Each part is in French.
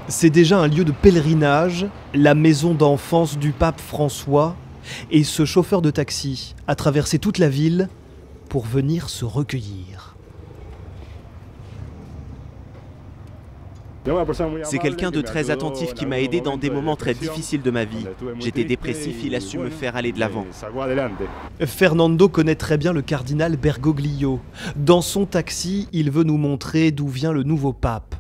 C'est déjà un lieu de pèlerinage, la maison d'enfance du pape François, et ce chauffeur de taxi a traversé toute la ville pour venir se recueillir. C'est quelqu'un de très attentif qui m'a aidé dans des moments très difficiles de ma vie. J'étais dépressif, il a su me faire aller de l'avant. Fernando connaît très bien le cardinal Bergoglio. Dans son taxi, il veut nous montrer d'où vient le nouveau pape.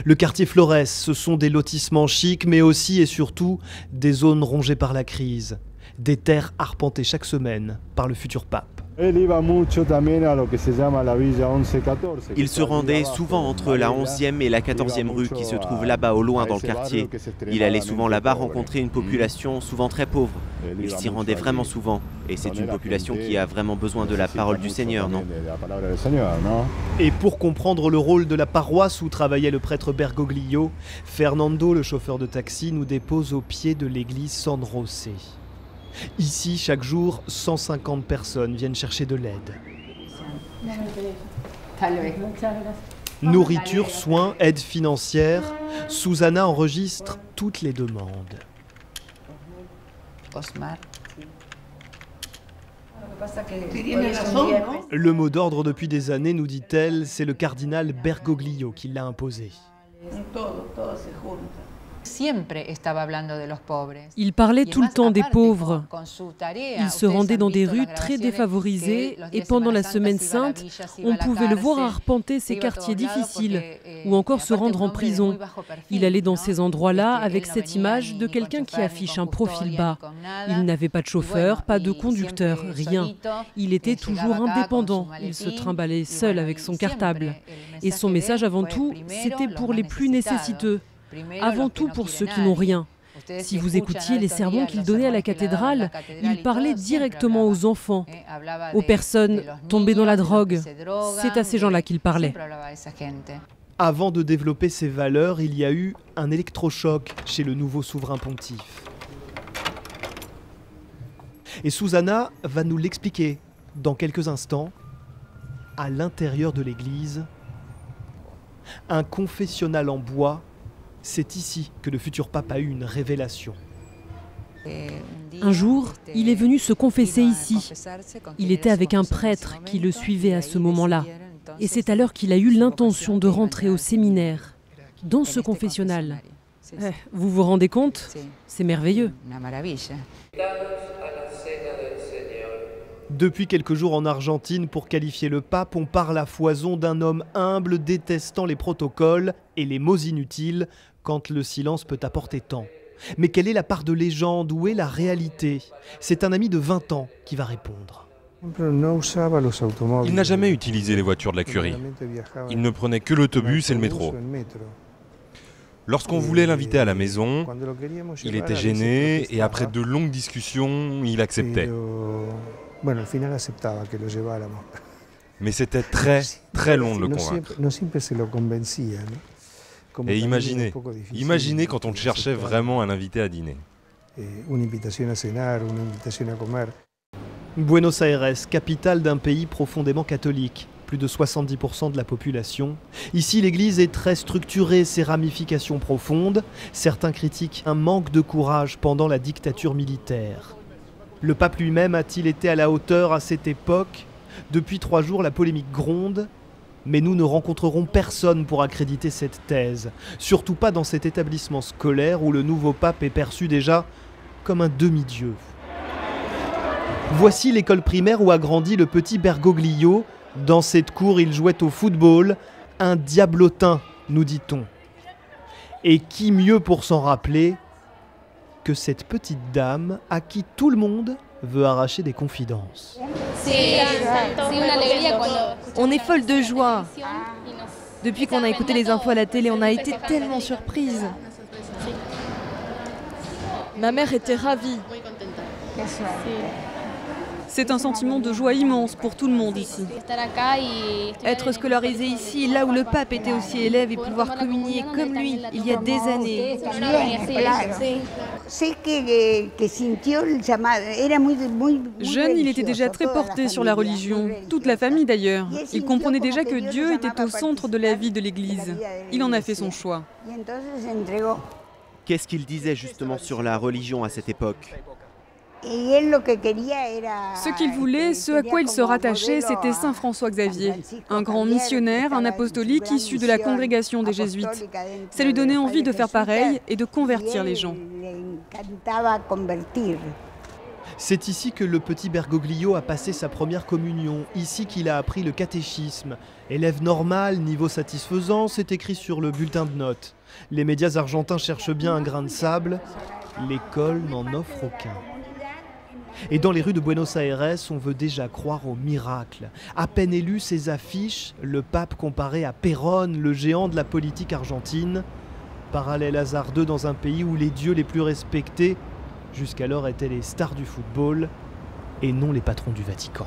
Le quartier Flores, ce sont des lotissements chics, mais aussi et surtout des zones rongées par la crise. Des terres arpentées chaque semaine par le futur pape. Il se rendait souvent entre la 11e et la 14e rue qui se trouve là-bas au loin dans le quartier. Il allait souvent là-bas rencontrer une population souvent très pauvre. Il s'y rendait vraiment souvent. Et c'est une population qui a vraiment besoin de la parole du Seigneur, non? Et pour comprendre le rôle de la paroisse où travaillait le prêtre Bergoglio, Fernando, le chauffeur de taxi, nous dépose au pied de l'église San José. Ici, chaque jour, 150 personnes viennent chercher de l'aide. Nourriture, soins, aide financière, Susana enregistre toutes les demandes. Le mot d'ordre depuis des années, nous dit-elle, c'est le cardinal Bergoglio qui l'a imposé. Il parlait tout le temps des pauvres. Il se rendait dans des rues très défavorisées et pendant la Semaine Sainte, on pouvait le voir arpenter ces quartiers difficiles ou encore se rendre en prison. Il allait dans ces endroits-là avec cette image de quelqu'un qui affiche un profil bas. Il n'avait pas de chauffeur, pas de conducteur, rien. Il était toujours indépendant. Il se trimballait seul avec son cartable. Et son message avant tout, c'était pour les plus nécessiteux. Avant tout pour ceux qui n'ont rien. Si vous écoutiez les sermons qu'il donnait à la cathédrale, il parlait directement aux enfants, aux personnes tombées dans la drogue. C'est à ces gens-là qu'il parlait. Avant de développer ses valeurs, il y a eu un électrochoc chez le nouveau souverain pontife. Et Susana va nous l'expliquer dans quelques instants. À l'intérieur de l'église, un confessionnal en bois. C'est ici que le futur pape a eu une révélation. Un jour, il est venu se confesser ici. Il était avec un prêtre qui le suivait à ce moment-là. Et c'est alors qu'il a eu l'intention de rentrer au séminaire, dans ce confessionnal. Vous vous rendez compte? C'est merveilleux. Depuis quelques jours en Argentine, pour qualifier le pape, on parle à foison d'un homme humble détestant les protocoles et les mots inutiles quand le silence peut apporter tant. Mais quelle est la part de légende? Où est la réalité? C'est un ami de 20 ans qui va répondre. Il n'a jamais utilisé les voitures de la curie. Il ne prenait que l'autobus et le métro. Lorsqu'on voulait l'inviter à la maison, il était gêné et après de longues discussions, il acceptait. Mais c'était très, très long de le convaincre. Et imaginez quand on le cherchait vraiment à l'inviter à dîner. Buenos Aires, capitale d'un pays profondément catholique, plus de 70% de la population. Ici, l'église est très structurée, ses ramifications profondes. Certains critiquent un manque de courage pendant la dictature militaire. Le pape lui-même a-t-il été à la hauteur à cette époque? Depuis 3 jours, la polémique gronde. Mais nous ne rencontrerons personne pour accréditer cette thèse. Surtout pas dans cet établissement scolaire où le nouveau pape est perçu déjà comme un demi-dieu. Voici l'école primaire où a grandi le petit Bergoglio. Dans cette cour, il jouait au football. Un diablotin, nous dit-on. Et qui mieux pour s'en rappeler que cette petite dame à qui tout le monde veut arracher des confidences. On est folle de joie. Depuis qu'on a écouté les infos à la télé, on a été tellement surprises. Ma mère était ravie. C'est un sentiment de joie immense pour tout le monde ici. Être scolarisé ici, là où le pape était aussi élève et pouvoir communier comme lui, il y a des années. Jeune, il était déjà très porté sur la religion, toute la famille d'ailleurs. Il comprenait déjà que Dieu était au centre de la vie de l'Église. Il en a fait son choix. Qu'est-ce qu'il disait justement sur la religion à cette époque? Ce qu'il voulait, ce à quoi il se rattachait, c'était Saint François Xavier, un grand missionnaire, un apostolique issu de la congrégation des Jésuites. Ça lui donnait envie de faire pareil et de convertir les gens. C'est ici que le petit Bergoglio a passé sa première communion, ici qu'il a appris le catéchisme. Élève normal, niveau satisfaisant, c'est écrit sur le bulletin de notes. Les médias argentins cherchent bien un grain de sable, l'école n'en offre aucun. Et dans les rues de Buenos Aires, on veut déjà croire au miracle. À peine élu, ses affiches, le pape comparé à Perón, le géant de la politique argentine. Parallèle hasardeux dans un pays où les dieux les plus respectés, jusqu'alors, étaient les stars du football et non les patrons du Vatican.